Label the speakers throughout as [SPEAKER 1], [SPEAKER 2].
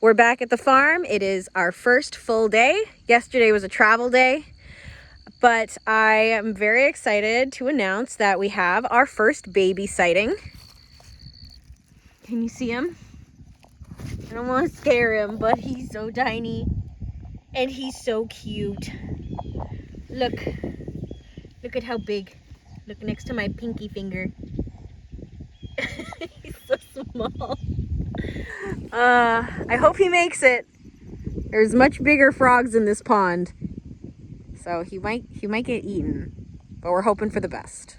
[SPEAKER 1] We're back at the farm. It is our first full day. Yesterday was a travel day, but I am very excited to announce that we have our first baby sighting. Can you see him? I don't want to scare him, but he's so tiny and he's so cute. Look at how big. Look next to my pinky finger. He's so small. I hope he makes it. There's much bigger frogs in this pond, so he might get eaten, but we're hoping for the best.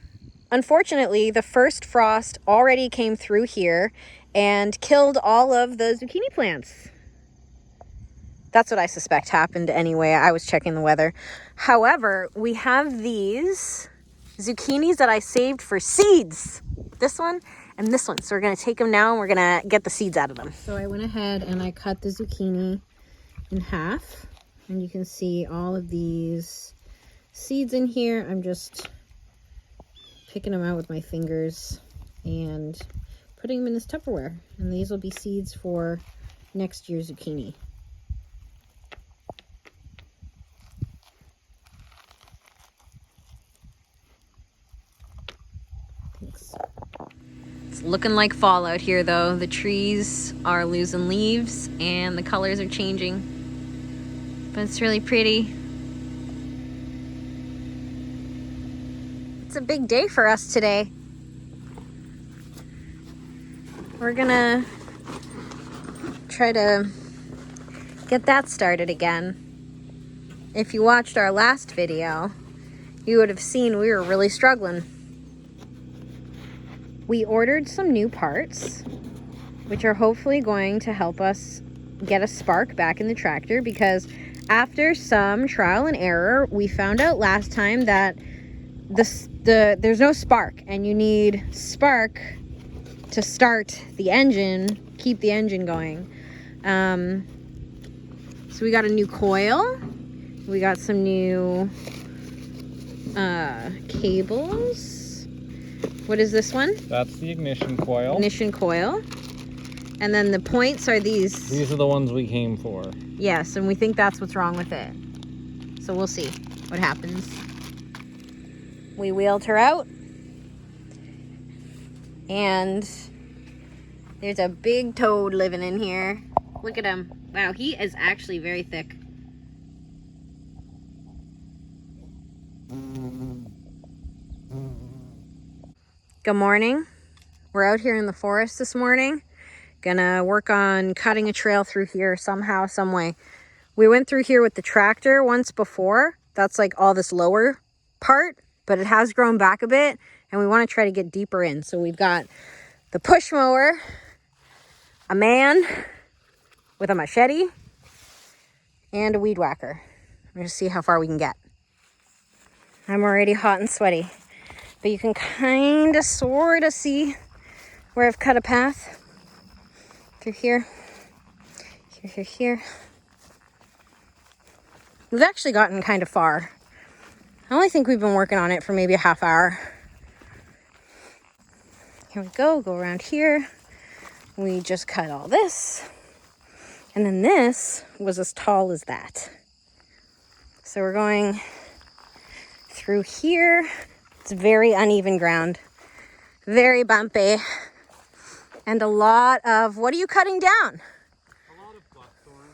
[SPEAKER 1] Unfortunately, the first frost already came through here and killed all of the zucchini plants. That's what I suspect happened anyway. I was checking the weather. However, we have these zucchinis that I saved for seeds. This one and this one. So we're going to take them now and we're going to get the seeds out of them. So I went ahead and I cut the zucchini in half. And you can see all of these seeds in here. I'm just picking them out with my fingers and putting them in this Tupperware. And these will be seeds for next year's zucchini. It's looking like fall out here though. The trees are losing leaves and the colors are changing. But it's really pretty. It's a big day for us today. We're gonna try to get that started again. If you watched our last video, you would have seen we were really struggling. We ordered some new parts, which are hopefully going to help us get a spark back in the tractor, because after some trial and error, we found out last time that there's no spark, and you need spark to start the engine, keep the engine going. So we got a new coil. We got some new cables. What is this one?
[SPEAKER 2] That's the ignition coil.
[SPEAKER 1] Ignition coil. And then the points are these.
[SPEAKER 2] These are the ones we came for.
[SPEAKER 1] Yes, and we think that's what's wrong with it. So we'll see what happens. We wheeled her out. And there's a big toad living in here. Look at him. Wow, he is actually very thick. Good morning. We're out here in the forest this morning. Gonna work on cutting a trail through here somehow, some way. We went through here with the tractor once before. That's like all this lower part, but it has grown back a bit and we want to try to get deeper in. So we've got the push mower, a man with a machete, and a weed whacker. We're gonna see how far we can get. I'm already hot and sweaty, but you can kind of sort of see where I've cut a path through here, here. We've actually gotten kind of far. I only think we've been working on it for maybe a half hour. Here we go around here. We just cut all this. And then this was as tall as that. So we're going through here. It's very uneven ground, very bumpy, and a lot of, what are you cutting down?
[SPEAKER 2] A lot of buckthorn.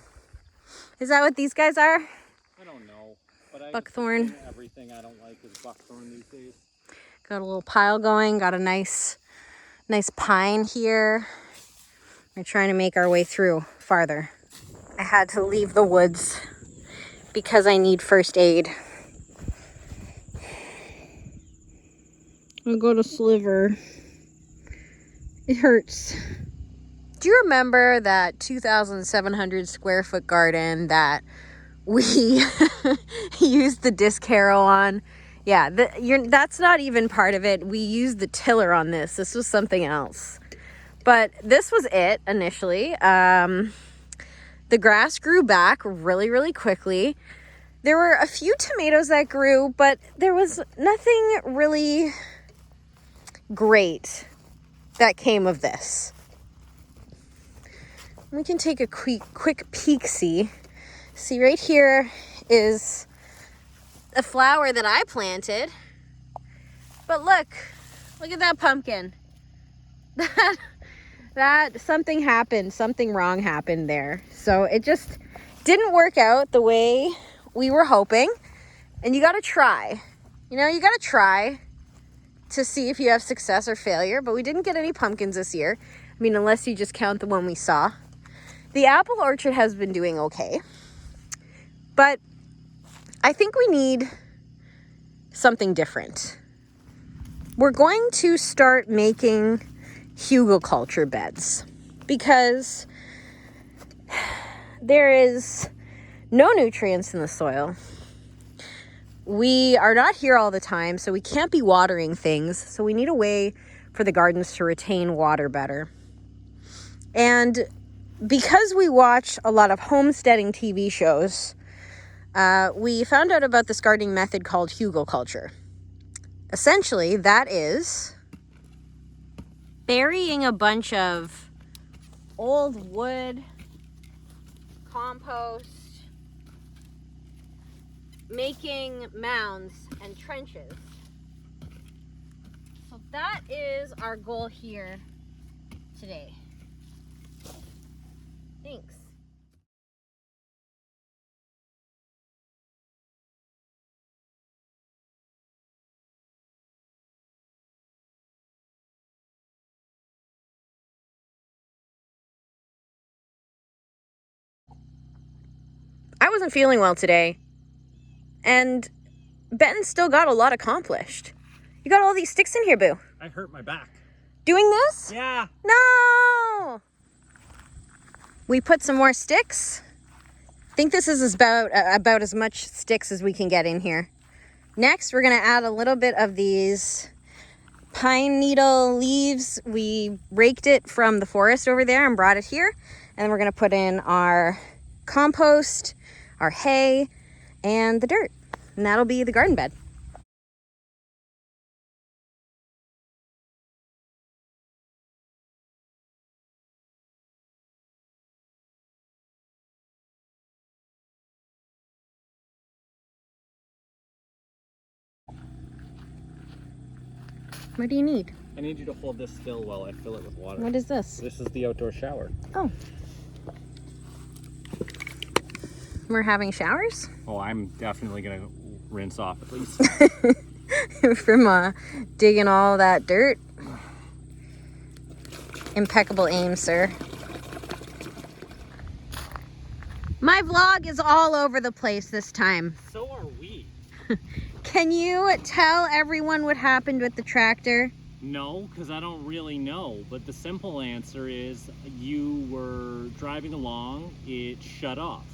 [SPEAKER 1] Is that what these guys are?
[SPEAKER 2] I don't know, but
[SPEAKER 1] Buckthorn.
[SPEAKER 2] Everything I don't like is buckthorn these days.
[SPEAKER 1] Got a little pile going, got a nice pine here. We're trying to make our way through farther. I had to leave the woods because I need first aid. I'll go to Sliver. It hurts. Do you remember that 2,700 square foot garden that we used the disc harrow on? Yeah, that's not even part of it. We used the tiller on this. This was something else. But this was it initially. The grass grew back really, really quickly. There were a few tomatoes that grew, but there was nothing really great that came of this. We can take a quick peek-see. See, right here is a flower that I planted. But look at that pumpkin. That something happened, something wrong happened there. So it just didn't work out the way we were hoping. And you gotta try. You know, you gotta try to see if you have success or failure. But we didn't get any pumpkins this year. I mean, unless you just count the one we saw. The apple orchard has been doing okay. But I think we need something different. We're going to start making Hügelkultur beds because there is no nutrients in the soil. We are not here all the time, so we can't be watering things. So we need a way for the gardens to retain water better. And because we watch a lot of homesteading TV shows, we found out about this gardening method called Hügelkultur. Essentially, that is burying a bunch of old wood, compost, making mounds and trenches. So that is our goal here today. Thanks. I wasn't feeling well today, and Ben still got a lot accomplished. You got all these sticks in here, Boo.
[SPEAKER 2] I hurt my back.
[SPEAKER 1] Doing this?
[SPEAKER 2] Yeah.
[SPEAKER 1] No! We put some more sticks. I think this is about as much sticks as we can get in here. Next, we're going to add a little bit of these pine needle leaves. We raked it from the forest over there and brought it here. And then we're going to put in our compost, our hay, and the dirt. And that'll be the garden bed. What do you need?
[SPEAKER 2] I need you to hold this still while I fill it with water.
[SPEAKER 1] What is this?
[SPEAKER 2] This is the outdoor shower.
[SPEAKER 1] Oh. We're having showers?
[SPEAKER 2] Oh, I'm definitely going to rinse off at least.
[SPEAKER 1] From digging all that dirt. Impeccable aim, sir. My vlog is all over the place this time.
[SPEAKER 2] So are we.
[SPEAKER 1] Can you tell everyone what happened with the tractor?
[SPEAKER 2] No, because I don't really know. But the simple answer is you were driving along, it shut off.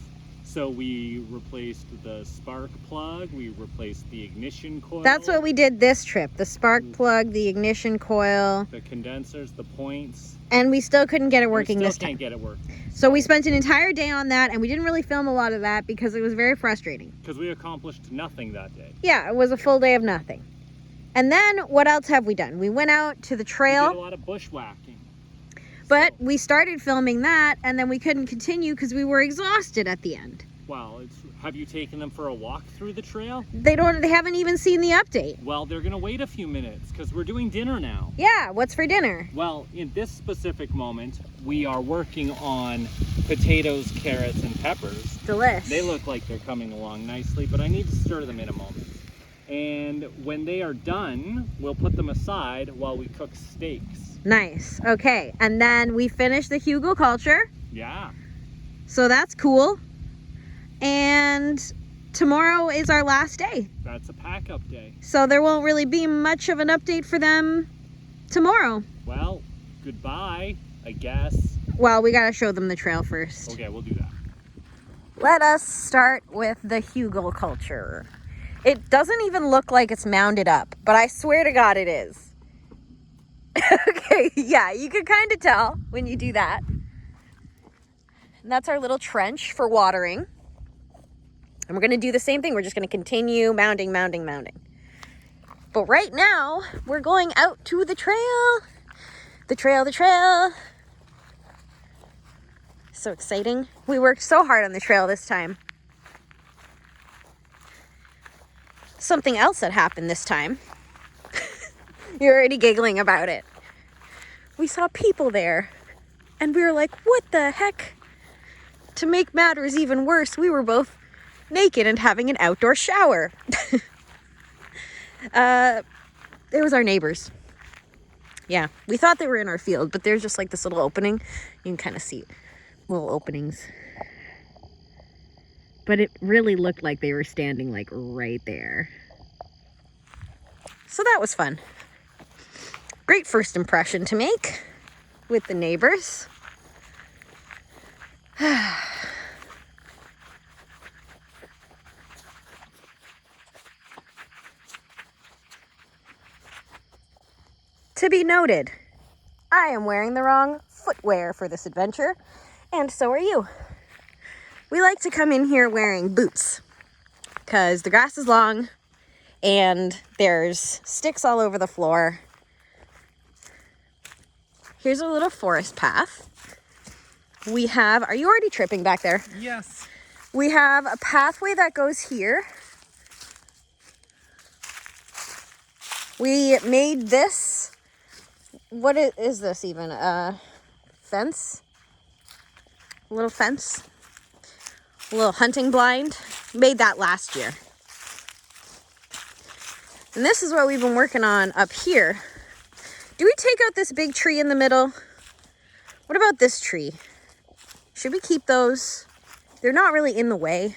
[SPEAKER 2] So we replaced the spark plug, we replaced the ignition coil.
[SPEAKER 1] That's what we did this trip. The spark plug, the ignition coil.
[SPEAKER 2] The condensers, the points.
[SPEAKER 1] And we still couldn't get it working
[SPEAKER 2] We
[SPEAKER 1] this
[SPEAKER 2] still
[SPEAKER 1] time.
[SPEAKER 2] can't get it working.
[SPEAKER 1] So we spent an entire day on that, and we didn't really film a lot of that because it was very frustrating.
[SPEAKER 2] Because we accomplished nothing that day.
[SPEAKER 1] Yeah, it was a full day of nothing. And then what else have we done? We went out to the
[SPEAKER 2] We
[SPEAKER 1] trail.
[SPEAKER 2] did a lot of bushwhacking.
[SPEAKER 1] But we started filming that, and then we couldn't continue because we were exhausted at the end.
[SPEAKER 2] Wow, have you taken them for a walk through the trail?
[SPEAKER 1] They haven't even seen the update.
[SPEAKER 2] Well, they're gonna wait a few minutes because we're doing dinner now.
[SPEAKER 1] Yeah, what's for dinner?
[SPEAKER 2] Well, in this specific moment, we are working on potatoes, carrots, and peppers.
[SPEAKER 1] Delish.
[SPEAKER 2] They look like they're coming along nicely, but I need to stir them in a moment. And when they are done, we'll put them aside while we cook steaks.
[SPEAKER 1] Nice. Okay, and then we finished the Hügelkultur.
[SPEAKER 2] Yeah.
[SPEAKER 1] So that's cool. And tomorrow is our last day.
[SPEAKER 2] That's a pack-up day.
[SPEAKER 1] So there won't really be much of an update for them tomorrow.
[SPEAKER 2] Well, goodbye, I guess.
[SPEAKER 1] Well, we gotta show them the trail first.
[SPEAKER 2] Okay, we'll do that.
[SPEAKER 1] Let us start with the Hügelkultur. It doesn't even look like it's mounded up, but I swear to God it is. Okay, yeah, you can kind of tell when you do that. And that's our little trench for watering. And we're going to do the same thing. We're just going to continue mounding. But right now, we're going out to the trail. The trail. so exciting. We worked so hard on the trail this time. Something else that happened this time. You're already giggling about it. We saw people there, and we were like, what the heck? To make matters even worse, we were both naked and having an outdoor shower. It was our neighbors. Yeah, we thought they were in our field, but there's just like this little opening. You can kind of see little openings. But it really looked like they were standing like right there. So that was fun. Great first impression to make with the neighbors. To be noted, I am wearing the wrong footwear for this adventure, and so are you. We like to come in here wearing boots because the grass is long and there's sticks all over the floor. Here's a little forest path. We have, are you already tripping back there?
[SPEAKER 2] Yes.
[SPEAKER 1] We have a pathway that goes here. We made this, what is this even? A fence? A little fence? A little hunting blind. Made that last year. And this is what we've been working on up here. Do we take out this big tree in the middle? What about this tree? Should we keep those? They're not really in the way.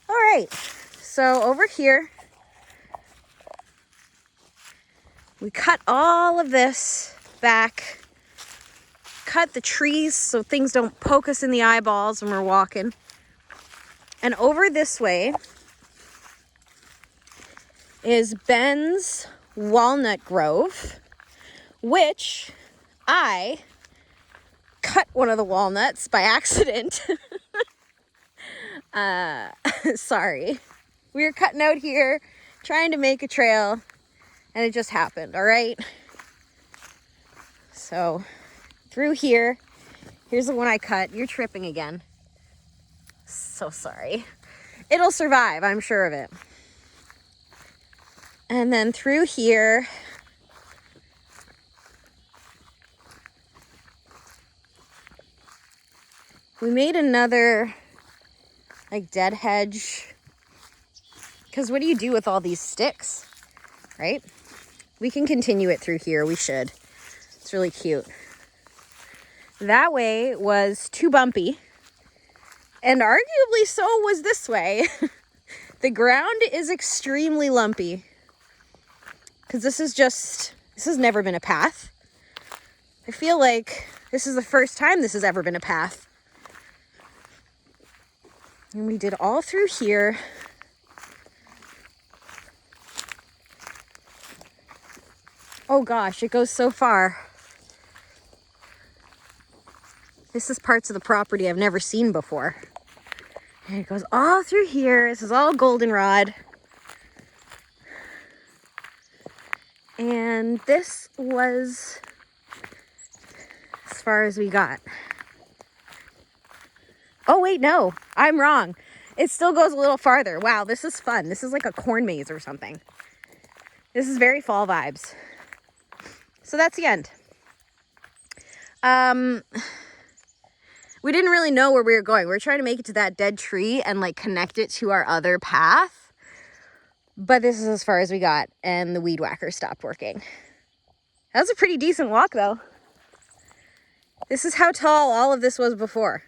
[SPEAKER 1] All right, so over here, we cut all of this back, cut the trees so things don't poke us in the eyeballs when we're walking. And over this way is Ben's walnut grove, which I cut one of the walnuts by accident. Sorry. We were cutting out here, trying to make a trail, and it just happened, all right? So, through here, here's the one I cut. You're tripping again. So sorry. It'll survive, I'm sure of it. And then through here, we made another like dead hedge. Because what do you do with all these sticks, right? We can continue it through here. We should. It's really cute. That way was too bumpy. And arguably so was this way. The ground is extremely lumpy. Because this has never been a path. I feel like this is the first time this has ever been a path. And we did all through here. Oh gosh, it goes so far. This is parts of the property I've never seen before. And it goes all through here. This is all goldenrod. And this was as far as we got. Oh wait, no, I'm wrong. It still goes a little farther. Wow, this is fun. This is like a corn maze or something. This is very fall vibes. So that's the end. We didn't really know where we were going. We were trying to make it to that dead tree and like connect it to our other path. But this is as far as we got, and the weed whacker stopped working. That was a pretty decent walk though. This is how tall all of this was before.